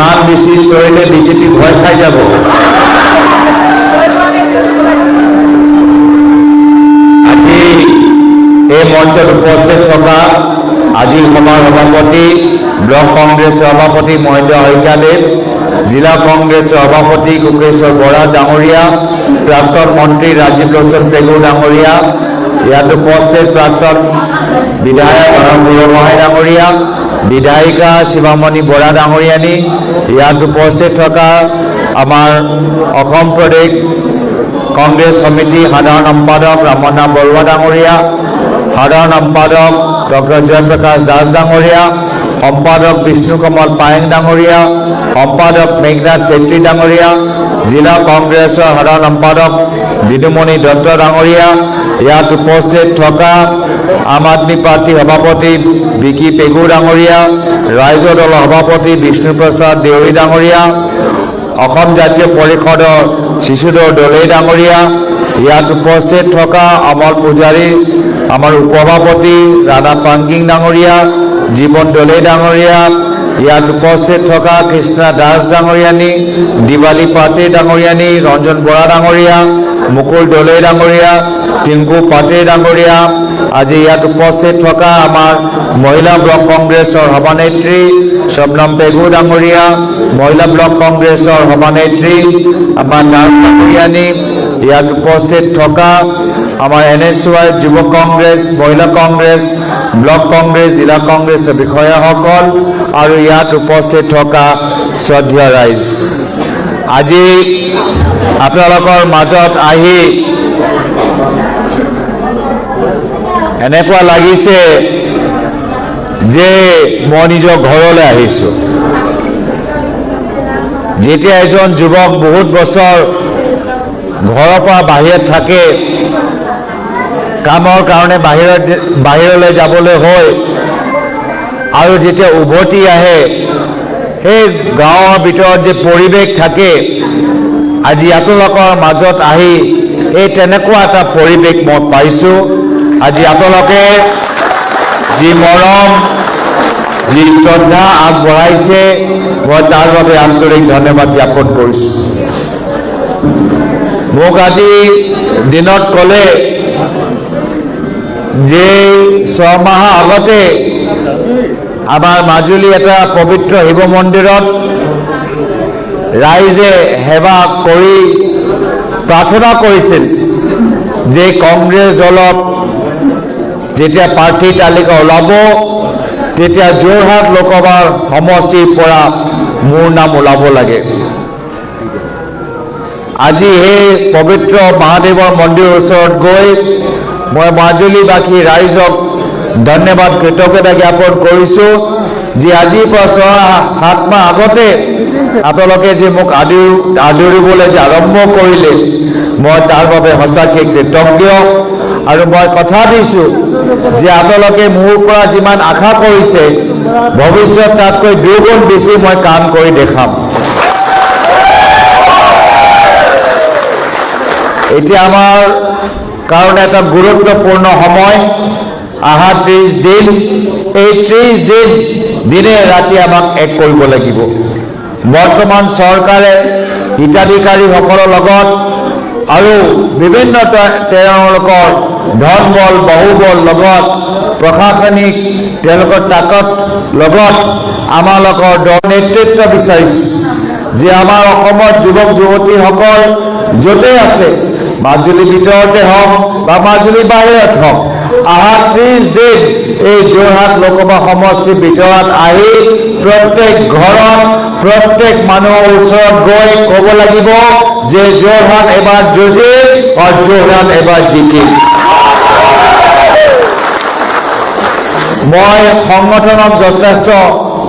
ইমান বেছি চিঞৰিলে বিজেপি ভয় খাই যাব। আজি এই মঞ্চত উপস্থিত থকা আজিৰ সভাৰ সভাপতি, ব্লক কংগ্ৰেছ সভাপতি মহেন্দ্ৰ শইকীয়াদেৱ, জিলা কংগ্ৰেছ সভাপতি কোকেশ্বৰ বৰা ডাঙৰীয়া, প্ৰাক্তন মন্ত্ৰী ৰাজীৱ লোচন পেগু ডাঙৰীয়া, ইয়াত উপস্থিত প্ৰাক্তন বিধায়ক বুঢ়াগোহাঁই ডাঙৰীয়া, বিধায়িকা শিৱামণি বৰা ডাঙৰীয়ানী, ইয়াত উপস্থিত থকা আমাৰ অসম প্ৰদেশ কংগ্ৰেছ সমিতি সাধাৰণ সম্পাদক ৰামনা বৰুৱা ডাঙৰীয়া, সাধাৰণ সম্পাদক ডক্টৰ জয়প্ৰকাশ দাস ডাঙৰীয়া, সম্পাদক বিষ্ণু কমল পায়েং ডাঙৰীয়া, সম্পাদক মেঘনাথ চেত্ৰী ডাঙৰীয়া, জিলা কংগ্ৰেছৰ সাধাৰণ সম্পাদক বিদুমণি দত্ত ডাঙৰীয়া, ইয়াত উপস্থিত থকা আম আদমি পাৰ্টি সভাপতি বিকি পেগু ডাঙৰীয়া, ৰাইজৰ দলৰ সভাপতি বিষ্ণুপ্ৰসাদ দেউৰী ডাঙৰীয়া, অসম জাতীয় পৰিষদৰ শিশুধৰ দলৈ ডাঙৰীয়া, ইয়াত উপস্থিত থকা অমল পূজাৰী, আমাৰ উপসভাপতি ৰাণা পাংগিং ডাঙৰীয়া, জীৱন দলৈ ডাঙৰীয়া, ইয়াত উপস্থিত থকা কৃষ্ণা দাস ডাঙৰীয়ানী, দিৱালী পাটেৰ ডাঙৰীয়ানী, ৰঞ্জন বৰা ডাঙৰীয়া, মুকুল দলৈ ডাঙৰীয়া, টিংকু পাটেৰ ডাঙৰীয়া, আজি ইয়াত উপস্থিত থকা আমাৰ মহিলা ব্লক কংগ্ৰেছৰ সভানেত্ৰী শবনম পেগু ডাঙৰীয়া, মহিলা ব্লক কংগ্ৰেছৰ সভানেত্ৰী আমাৰ নাম ডাঙৰীয়ানী, ইয়াত উপস্থিত থকা আমাৰ NSY যুৱ কংগ্ৰেছ, মহিলা কংগ্ৰেছ, ব্লক কংগ্ৰেছ, জিলা কংগ্ৰেছৰ বিষয়াসকল আৰু ইয়াত উপস্থিত থকা শ্ৰদ্ধেয় ৰাইজ, আজি আপোনালোকৰ মাজত আহি এনেকুৱা লাগিছে যে মই নিজৰ ঘৰলৈ আহিছোঁ। যেতিয়া এজন যুৱক বহুত বছৰ ঘৰৰ পৰা বাহিৰত থাকে, কামৰ কাৰণে বাহিৰলৈ যাবলৈ হয়, আৰু যেতিয়া উভতি আহে সেই গাঁৱৰ ভিতৰত যে পৰিৱেশ থাকে, আজি আপোনালোকৰ মাজত আহি এই তেনেকুৱা এটা পৰিৱেশ মই পাইছোঁ। আজি আপোনালোকে যি মৰম, যি শ্ৰদ্ধা আগবঢ়াইছে, মই তাৰ বাবে আন্তৰিক ধন্যবাদ জ্ঞাপন কৰিছোঁ। মোক আজি দিনত ক'লে যে 6 মাহ আগতে আমাৰ মাজুলী এটা পবিত্ৰ শিৱ মন্দিৰত ৰাইজে সেৱা কৰি প্ৰাৰ্থনা কৰিছিল যে কংগ্ৰেছ দলত যেতিয়া প্ৰাৰ্থী তালিকা ওলাব তেতিয়া যোৰহাট লোকসভাৰ সমষ্টিৰ পৰা মোৰ নাম ওলাব লাগে। আজি সেই পবিত্ৰ মহাদেৱৰ মন্দিৰৰ ওচৰত গৈ মই মাজুলীবাসী ৰাইজক ধন্যবাদ কৃতজ্ঞতা জ্ঞাপন কৰিছোঁ যে আজিৰ পৰা 6-7 মাহ আগতে আপোনালোকে যে মোক আদৰিবলৈ যে আৰম্ভ কৰিলে, মই তাৰ বাবে সঁচাকৈ কৃতজ্ঞ। আৰু মই কথা দিছোঁ যে আপোনালোকে মোৰ পৰা যিমান আশা কৰিছে ভৱিষ্যত তাতকৈ 2 গুণ বেছি মই কাম কৰি দেখাম। এতিয়া আমাৰ কাৰণে এটা গুৰুত্বপূৰ্ণ সময়, আহা 30 দিন, এই 30 দিন দিনে ৰাতি আমাক এক কৰিব লাগিব। বৰ্তমান চৰকাৰে হিতাধিকাৰীসকলৰ লগত আৰু বিভিন্ন তেওঁলোকৰ ধন বল বাহুবল লগত প্ৰশাসনিক তেওঁলোকৰ তাকত লগত আমালোকৰ দল নেতৃত্ব বিচাৰিছোঁ যে আমাৰ অসমৰ যুৱক যুৱতীসকল য'তে আছে, মাজুলীৰ ভিতৰতে হওক বা মাজুলীৰ বাহিৰত হওক, আহা 30 দিন এই যোৰহাট লোকসভা সমষ্টিৰ ভিতৰত আহি প্ৰত্যেক ঘৰত প্ৰত্যেক মানুহৰ ওচৰত গৈ ক'ব লাগিব যে যোৰহাট এবাৰ যুঁজিল আৰু যোৰহাট এবাৰ জিকিল। মই সংগঠনক যথেষ্ট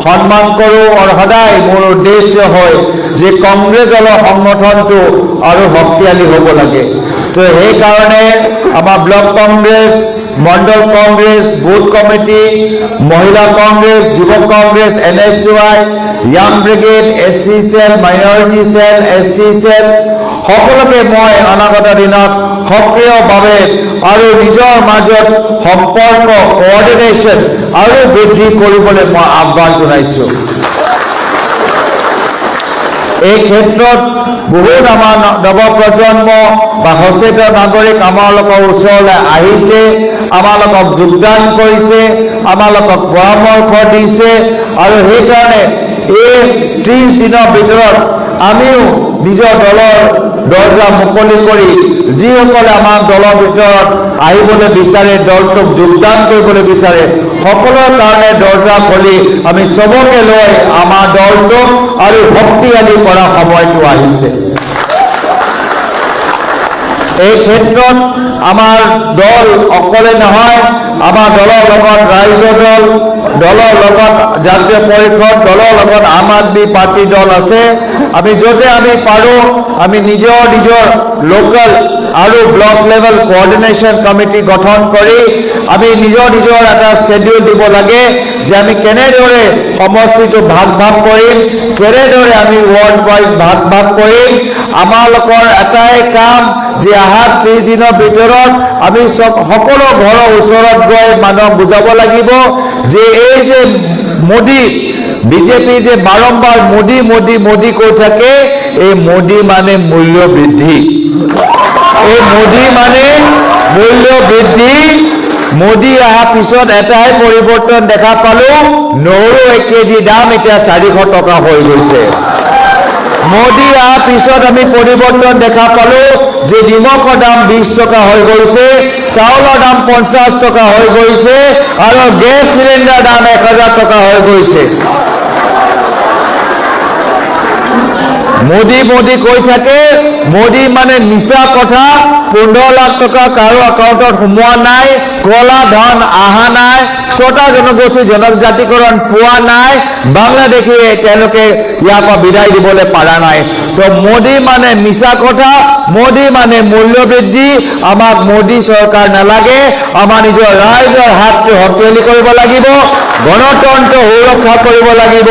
সন্মান কৰোঁ আৰু সদায় মোৰ উদ্দেশ্য হয় যে কংগ্ৰেছ দলৰ সংগঠনটো আৰু শক্তিশালী হ'ব লাগে। তো সেইকাৰণে আমাৰ ব্লক কংগ্ৰেছ, মণ্ডল কংগ্ৰেছ, বুথ কমিটি, মহিলা কংগ্ৰেছ, যুৱ Congress, NSY, young brigade, SC cell, minority cell, SC cell সকলোকে মই অনাগত দিনত সক্ৰিয়ভাৱে আৰু নিজৰ মাজত সম্পৰ্ক কোঅৰ্ডিনেশ্যন আৰু বৃদ্ধি কৰিবলৈ মই আহ্বান জনাইছোঁ। এই ক্ষেত্ৰত বহুত আমাৰ নৱপ্ৰজন্ম বা সচেতন নাগৰিক আমাৰ লোকৰ ওচৰলৈ আহিছে, আমাৰ লোকক যোগদান কৰিছে, আমাৰ লোকক পৰামৰ্শ দিছে আৰু সেইকাৰণে এই 30 দিনৰ ভিতৰত আমিও নিজৰ দলৰ দৰ্জা মুকলি কৰি যিসকলে আমাৰ দলৰ ভিতৰত আহিবলৈ বিচাৰে, দলটোক যোগদান কৰিবলৈ বিচাৰে, সকলোৰ কাৰণে দৰ্জা খুলি আমি চবকে লৈ আমাৰ দলটোক আৰু শক্তিশালী কৰা সময়টো আহিছে। এই ক্ষেত্ৰত আমাৰ দল অকলে নহয়, আমাৰ দলৰ লগত ৰাইজৰ দল, দলৰ লগত জাতীয় পৰিষদ, দলৰ লগত আম আদমি পাৰ্টি দল আছে। আমি য'তে আমি পাৰোঁ আমি নিজৰ লোকেল আৰু ব্লক লেভেল কোঅৰ্ডিনেশ্যন কমিটি গঠন কৰি আমি নিজৰ এটা শ্বেডিউল দিব লাগে যে আমি কেনেদৰে সমষ্টিটো ভাগ কৰিম, কেনেদৰে আমি ৱাৰ্ড ৱাইজ ভাগ কৰিম। আমাৰ লোকৰ এটাই কাম যে অহা 30 দিনৰ ভিতৰত আমি সকলো ঘৰৰ ওচৰত গৈ মানুহক বুজাব লাগিব যে এই যে মোদী বিজেপি যে বাৰম্বাৰ মোদী কৈ থাকে, এই মোদী মানে মূল্য বৃদ্ধি, এই মোদী মানে মূল্য বৃদ্ধি। মোদী অহাৰ পিছত এটাই পৰিৱৰ্তন দেখা পালো, নহৰু 1 কেজি দাম এতিয়া 400 টকা হৈ গৈছে। মোদী অহাৰ পিছত আমি পৰিৱৰ্তন দেখা পালো যে নিমখৰ দাম 20 টকা হৈ গৈছে, চাউলৰ দাম 50 টকা হৈ গৈছে আৰু গেছ চিলিণ্ডাৰ দাম 1000 টকা হৈ গৈছে। মোদী কৈ থাকে, মোদী মানে মিছা কথা, 15 লাখ টকা কাৰো একাউণ্টত সোমোৱা নাই, কলা ধন অহা নাই, 6টা জনগোষ্ঠী জনজাতিকৰণ পোৱা নাই, বাংলাদেশী তেওঁলোকে ইয়াৰ পৰা বিদায় দিবলৈ পাৰা নাই। তো মোদী মানে মিছা কথা, মোদী মানে মূল্য বৃদ্ধি। আমাক মোদী চৰকাৰ নালাগে, আমাৰ নিজৰ ৰাইজৰ হাতটো শক্তিশালী কৰিব লাগিব, গণতন্ত্ৰ সুৰক্ষা কৰিব লাগিব,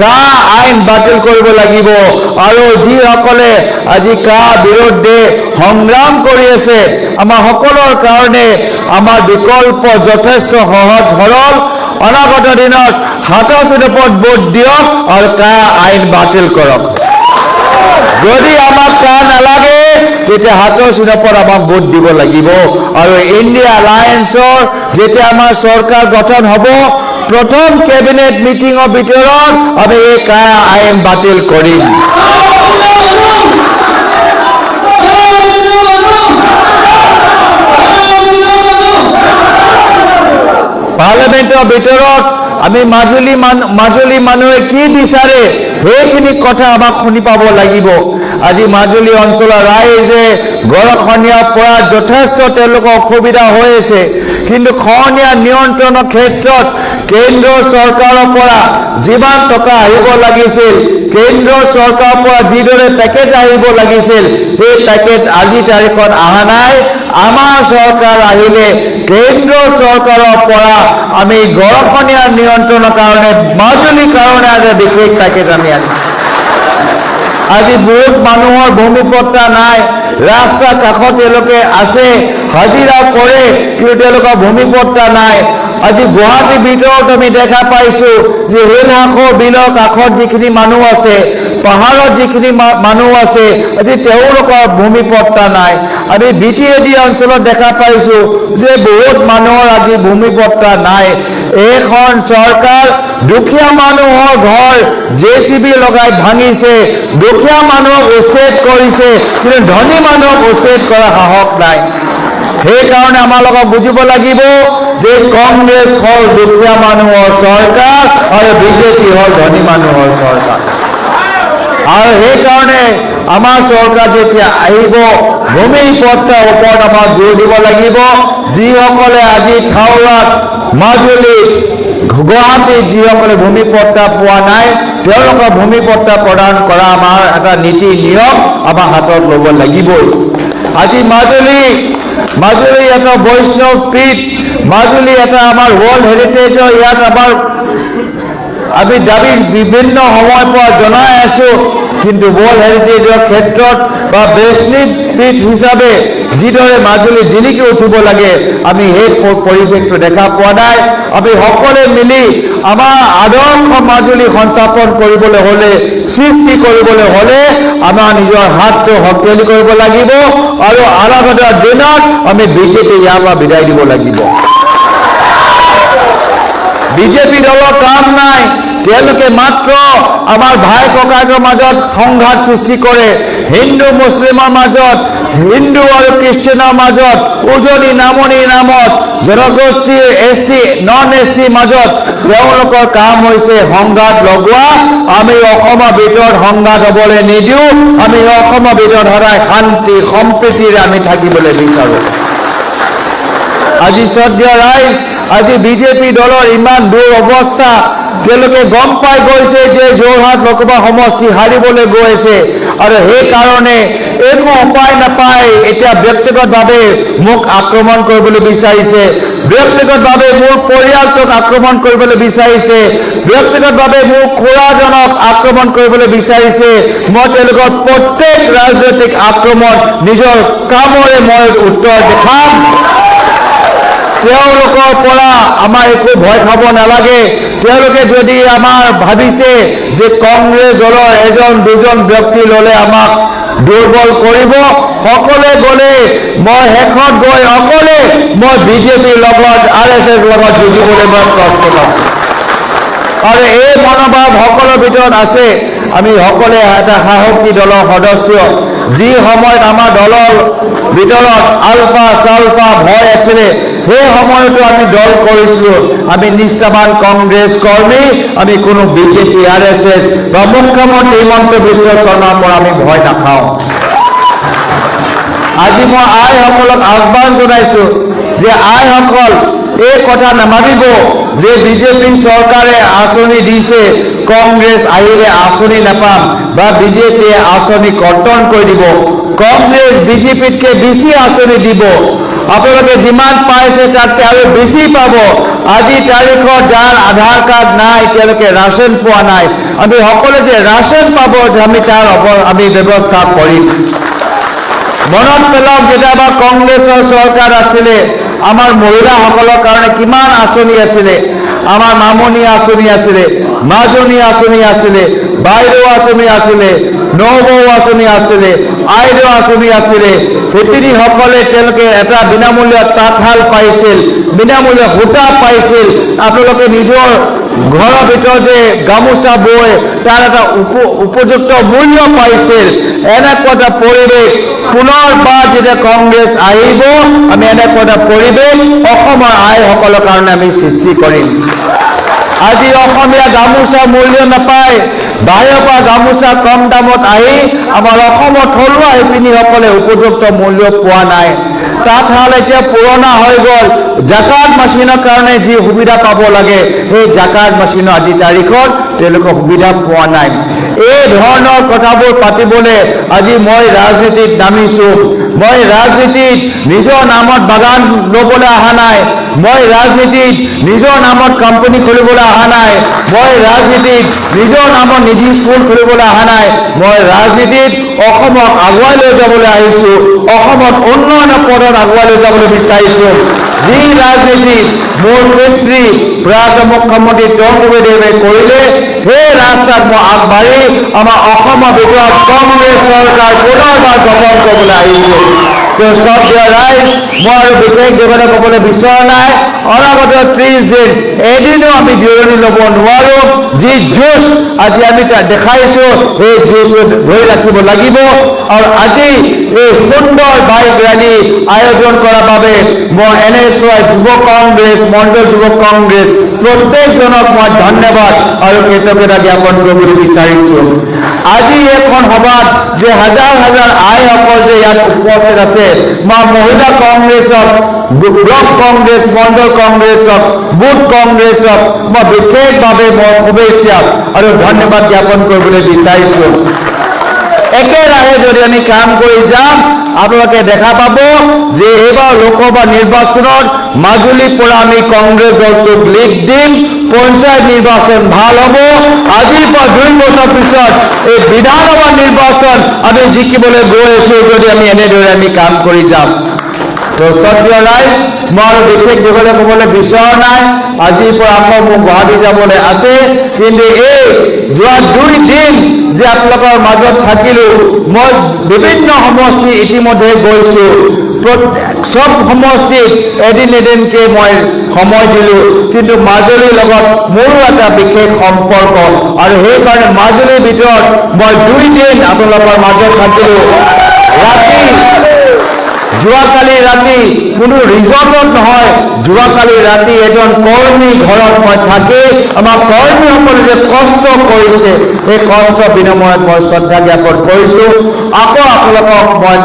কা আইন বাতিল কৰিব লাগিব আৰু যিসকলে আজি কা বিৰুদ্ধে সংগ্ৰাম কৰি আছে আমাৰ সকলোৰ কাৰণে আমাৰ বিকল্প যথেষ্ট সহজ সৰল। অনাগত দিনত হাতৰ চিনপত ভোট দিয়ক আৰু কা আইন বাতিল কৰক। যদি আমাক কা নালাগে তেতিয়া হাতৰ চিনপত আমাক ভোট দিব লাগিব। আৰু ইণ্ডিয়া এলায়েন্সৰ যেতিয়া আমাৰ চৰকাৰ গঠন হ'ব, প্ৰথম কেবিনেট মিটিঙৰ ভিতৰত আমি এই কা আইন বাতিল কৰিম। পাৰ্লামেণ্টৰ ভিতৰত আমি মাজুলী মানুহে কি বিচাৰে সেইখিনি কথা আমাক শুনি পাব লাগিব। আজি মাজুলী অঞ্চলৰ ৰাইজে গৰাখহনীয়াৰ পৰা যথেষ্ট তেওঁলোকৰ অসুবিধা হৈ আছে, কিন্তু খহনীয়া নিয়ন্ত্ৰণৰ ক্ষেত্ৰত কেন্দ্ৰ চৰকাৰৰ পৰা যিমান টকা আহিব লাগিছিল, কেন্দ্ৰ চৰকাৰৰ পৰা যিদৰে পেকেজ আহিব লাগিছিল, সেই পেকেজ আজি তাৰিখত অহা নাই। আমাৰ চৰকাৰ আহিলে কেন্দ্ৰ চৰকাৰৰ পৰা আমি গৰাখহনীয়া নিয়ন্ত্ৰণৰ কাৰণে মাজুলীৰ কাৰণে আজি বিশেষ পেকেজ আমি আনিম। আজি বহুত মানুহৰ ভূমিপট্টা নাই, ৰাস্তাৰ কাষত তেওঁলোকে আছে, হাজিৰা কৰে, কিন্তু তেওঁলোকৰ ভূমিপট্টা নাই। আজি গুৱাহাটীৰ ভিতৰত আমি দেখা পাইছো যে ৰেলহাসৰ বিলৰ কাষত যিখিনি মানুহ আছে, পাহাৰত যিখিনি মানুহ আছে, আজি তেওঁলোকৰ ভূমিপট্টা নাই। আমি BTAD অঞ্চলত দেখা পাইছো যে বহুত মানুহৰ আজি ভূমিপট্টা নাই। এইখন চৰকাৰ দুখীয়া মানুহৰ ঘৰ JCB লগাই ভাঙিছে, দুখীয়া মানুহক উচ্ছেদ কৰিছে, কিন্তু ধনী মানুহক উচ্ছেদ কৰা সাহস নাই। সেইকাৰণে আমালোকক বুজিব লাগিব যে কংগ্ৰেছ হ'ল দুখীয়া মানুহৰ চৰকাৰ আৰু বিজেপি হ'ল ধনী মানুহৰ চৰকাৰ। আৰু সেইকাৰণে আমাৰ চৰকাৰ যেতিয়া আহিব, ভূমিপট্টাৰ ওপৰত আমাক জোৰ দিব লাগিব। যিসকলে আজি থাওৰাত, মাজুলীত, গুৱাহাটীত যিসকলে ভূমিপট্টা পোৱা নাই, তেওঁলোকৰ ভূমিপট্টা প্ৰদান কৰা আমাৰ এটা নীতি নিয়ম আমাৰ হাতত ল'ব লাগিবই। আজি মাজুলী এটা বৈষ্ণৱ পীঠ, মাজুলী এটা আমাৰ ৱৰ্ল্ড হেৰিটেজৰ, ইয়াত আমাৰ আমি দাবী বিভিন্ন সময়ৰ পৰা জনাই আছো, কিন্তু ৱৰ্ল্ড হেৰিটেজৰ ক্ষেত্ৰত বা বৈষ্ণৱ পীঠ হিচাপে যিদৰে মাজুলী জিলিকি উঠিব লাগে আমি সেই পৰিৱেশটো দেখা পোৱা নাই। আমি সকলোৱে মিলি আমাৰ আদৰ্শ মাজুলী সংস্থাপন কৰিবলৈ হ'লে, সৃষ্টি কৰিবলৈ হ'লে আমাৰ নিজৰ হাতটো শক্তিশালী কৰিব লাগিব আৰু অনাগত দিনত আমি বিজেপি ইয়াৰ পৰা বিদায় দিব লাগিব। বিজেপি দলৰ কাম নাই, তেওঁলোকে মাত্ৰ আমাৰ ভাই ককাইৰ মাজত সংঘাত সৃষ্টি কৰে, হিন্দু মুছলিমৰ মাজত, হিন্দু আৰু খ্ৰীষ্টানৰ মাজত, উজনি নামনিৰ নামত, জনগোষ্ঠী SC নন SC মাজত তেওঁলোকৰ কাম হৈছে সংঘাত লগোৱা। আমি অসমৰ ভিতৰত সংঘাত হ'বলৈ নিদিওঁ, আমি অসমৰ ভিতৰত সদায় শান্তি সম্প্ৰীতিৰে আমি থাকিবলৈ বিচাৰোঁ। আজি শ্ৰদ্ধেয় ৰাইজ, আজি বিজেপি দলৰ ইমান দূৰ অৱস্থা, তেওঁলোকে গম পাই গৈছে যে যোৰহাট লোকসভা সমষ্টি হাৰিবলৈ গৈ আছে আৰু সেইকাৰণে একো উপায় নাপায় এতিয়া ব্যক্তিগতভাৱে মোক আক্ৰমণ কৰিবলৈ বিচাৰিছে, ব্যক্তিগতভাৱে মোৰ পৰিয়ালটোক আক্ৰমণ কৰিবলৈ বিচাৰিছে, ব্যক্তিগতভাৱে মোৰ খুৰাজনক আক্ৰমণ কৰিবলৈ বিচাৰিছে। মই তেওঁলোকৰ প্ৰত্যেক ৰাজনৈতিক আক্ৰমণ নিজৰ কামৰে মই উত্তৰ দেখাম। তেওঁলোকৰ পৰা আমাৰ একো ভয় খাব নালাগে। তেওঁলোকে যদি আমাৰ ভাবিছে যে কংগ্ৰেছ দলৰ এজন দুজন ব্যক্তি ল'লে আমাক দুৰ্বল কৰিব, সকলোৱে গ'লে মই শেষত গৈ অকলে মই বিজেপিৰ লগত RSS লগত যুঁজিবলৈ মই প্ৰস্তুত আছোঁ। আৰু এই মনোভাৱ সকলোৰ ভিতৰত আছে। আমি সকলোৱে এটা সাহসী দলৰ সদস্য। যি সময়ত আমাৰ দলৰ ভিতৰত আলফা চালফা ভয় আছিলে, সেই সময়তো আমি দল কৰিছোঁ। আমি নিষ্ঠাবান কংগ্ৰেছ কৰ্মী, আমি কোনো বিজেপি RSS বা মুখ্যমন্ত্ৰী হিমন্ত বিশ্ব শৰ্মাৰ পৰা আমি ভয় নাখাওঁ। আজি মই আইসকলক আহ্বান জনাইছোঁ যে আইসকল এই কথা নাভাবিব যে বিজেপি চৰকাৰে আঁচনি দিছে, কংগ্ৰেছ আহিলে আঁচনি নাপাম বা বিজেপিয়ে আঁচনি কৰ্তন কৰি দিব। কংগ্ৰেছ বিজেপিতকৈ বেছি আঁচনি দিব। আপোনালোকে যিমান পাইছে তাতকৈ আৰু বেছি পাব। আজি তাৰিখত যাৰ আধাৰ কাৰ্ড নাই, তেওঁলোকে ৰাচন পোৱা নাই, আমি সকলোৱে যে ৰাচন পাব আমি তাৰ আমি ব্যৱস্থা কৰিম। মনত পেলাওক, যেতিয়াবা কংগ্ৰেছৰ চৰকাৰ আছিলে আমাৰ মহিলাসকলৰ কাৰণে কিমান আঁচনি আছিলে। আমাৰ মামনি আঁচনি আছিলে, মাজনী আঁচনি আছিলে, বাইদেউ আঁচনি আছিলে, নবৌ আঁচনি আছিলে, আইদেউ আঁচনি আছিলে। শিপিনীসকলে তেওঁলোকে এটা বিনামূল্যত তাঁতশাল পাইছিল, বিনামূল্যত সূতা পাইছিল। আপোনালোকে নিজৰ ঘৰৰ ভিতৰত যে গামোচা বৈ তাৰ এটা উপযুক্ত মূল্য পাইছিল। এনেকুৱা এটা পৰিৱেশ পুনৰবাৰ যেতিয়া কংগ্ৰেছ আহিব, আমি এনেকুৱা এটা পৰিৱেশ অসমৰ আইসকলৰ কাৰণে আমি সৃষ্টি কৰিম। আজি অসমীয়া গামোচা মূল্য নাপায়, বাহিৰৰ পৰা গামোচা কম দামত আহি আমাৰ অসমৰ থলুৱা শিপিনীসকলে উপযুক্ত মূল্য পোৱা নাই। তাঁতশাল এতিয়া পুৰণা হৈ গ'ল। জাকাত মেচিনৰ কাৰণে যি সুবিধা পাব লাগে, সেই জাকাত মেচিনৰ আজি তাৰিখত তেওঁলোকে সুবিধা পোৱা নাই। এই ধৰণৰ কথাবোৰ পাতিবলৈ আজি মই ৰাজনীতিত নামিছোঁ। মই ৰাজনীতিত নিজৰ নামত বাগান ল'বলৈ অহা নাই, মই ৰাজনীতিত নিজৰ নামত কোম্পানী খুলিবলৈ অহা নাই, মই ৰাজনীতিত নিজৰ নামত নিজি স্কুল খুলিবলৈ অহা নাই। মই ৰাজনীতিত অসমক আগুৱাই লৈ যাবলৈ আহিছোঁ, অসমত উন্নয়নৰ পথত আগুৱাই লৈ যাবলৈ বিচাৰিছোঁ। যি ৰাজনীতি মোৰ পিতৃ প্ৰাক্তন মুখ্যমন্ত্ৰী তৰুণদেৱে কৰিলে, সেই ৰাস্তাত মই আগবাঢ়ি আমাৰ অসমৰ ভিতৰত কংগ্ৰেছ চৰকাৰ পুনৰবাৰ গঠন কৰিবলৈ আহিছোঁ। শ্ৰদ্ধেয় ৰাইজ, মই আৰু বিশেষ দেৱতা ক'বলৈ বিচৰা নাই। অনাগত 30 দিন এদিনো আমি জিৰণি ল'ব নোৱাৰোঁ। যি যুঁজ আজি আমি দেখাইছোঁ, সেই যুঁজ ধৰি ৰাখিব লাগিব। আৰু আজি এই সুন্দৰ বাইক ৰেলী আয়োজন কৰাৰ বাবে মই NSY যুৱ কংগ্ৰেছ, মণ্ডল যুৱ কংগ্ৰেছ প্ৰত্যেকজনক মই ধন্যবাদ আৰু কৃতজ্ঞতা জ্ঞাপন কৰিবলৈ বিচাৰিছোঁ। আজি এখন সভাত যে হাজাৰ হাজাৰ আইসকল যে ইয়াত উপস্থিত আছে, মই মহিলা কংগ্ৰেছক, ব্লক কংগ্ৰেছ, মণ্ডল কংগ্ৰেছক, বুথ কংগ্ৰেছক মই বিশেষভাৱে মই শুভেচ্ছা আৰু ধন্যবাদ জ্ঞাপন কৰিবলৈ বিচাৰিছোঁ। একেৰাহে যদি আমি কাম কৰি যাম, আপোনালোকে দেখা পাব যে এইবাৰ লোকসভা নিৰ্বাচনত মাজুলীৰ পৰা আমি কংগ্ৰেছ দলটোক লিড দিম। পঞ্চায়ত নিৰ্বাচন ভাল হ'ব। আজিৰ পৰা 2 বছৰ পিছত এই বিধানসভা নিৰ্বাচন আমি জিকিবলৈ গৈ আছোঁ যদি আমি এনেদৰে আমি কাম কৰি যাম। তো সত্য ৰাইজ, মই আৰু বিশেষ দীঘলে ক'বলৈ বিচৰা নাই। আজিৰ পৰা আকৌ মোক গুৱাহাটী যাবলৈ আছে, কিন্তু এই যোৱা 2 দিন যে আপোনালোকৰ মাজত থাকিলোঁ, মই বিভিন্ন সমষ্টি ইতিমধ্যে গৈছোঁ। সব সমষ্টিত এদিনকৈ মই সময় দিলোঁ, কিন্তু মাজুলীৰ লগত মোৰো এটা বিশেষ সম্পৰ্ক, আৰু সেইকাৰণে মাজুলীৰ ভিতৰত মই 2 দিন আপোনালোকৰ মাজত থাকিলোঁ। যোৱাকালি ৰাতি কোনো ৰিজৰ্টত নহয়, যোৱাকালি ৰাতি এজন কৰ্মী ঘৰত মই থাকি আমাৰ কৰ্মীসকলে যে কষ্ট কৰিছে, সেই কষ্ট বিনিময়ত মই শ্ৰদ্ধা জ্ঞাপন কৰিছোঁ। আকৌ আপোনালোকক মই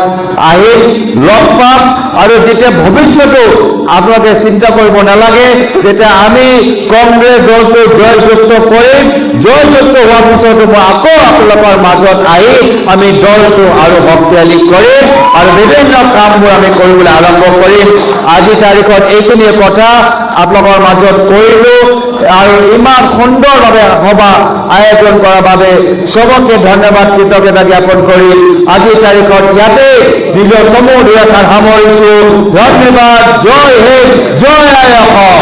আহিম, লগ পাম, আৰু যেতিয়া ভৱিষ্যতো আপোনালোকে চিন্তা কৰিব নালাগে, যেতিয়া আমি কংগ্ৰেছ দলটো জয়যুক্ত কৰিম, জয়যুক্ত হোৱাৰ পিছতো মই আকৌ আপোনালোকৰ মাজত আহি আমি দলটো আৰু শক্তিশালী কৰিম আৰু বিভিন্ন কামবোৰ আমি কৰিবলৈ আৰম্ভ কৰিম। আজি তাৰিখত এইখিনিয়ে কথা আপোনালোকৰ মাজত কৰিলোঁ, আৰু ইমান সুন্দৰভাৱে সভা আয়োজন কৰাৰ বাবে চবকে ধন্যবাদ, কৃতজ্ঞতা জ্ঞাপন কৰি আজিৰ তাৰিখত ইয়াতে নিজৰ সমূহ দুআষাৰ সামৰিছোঁ। ধন্যবাদ। জয় হিন্দ, জয় আই অসম।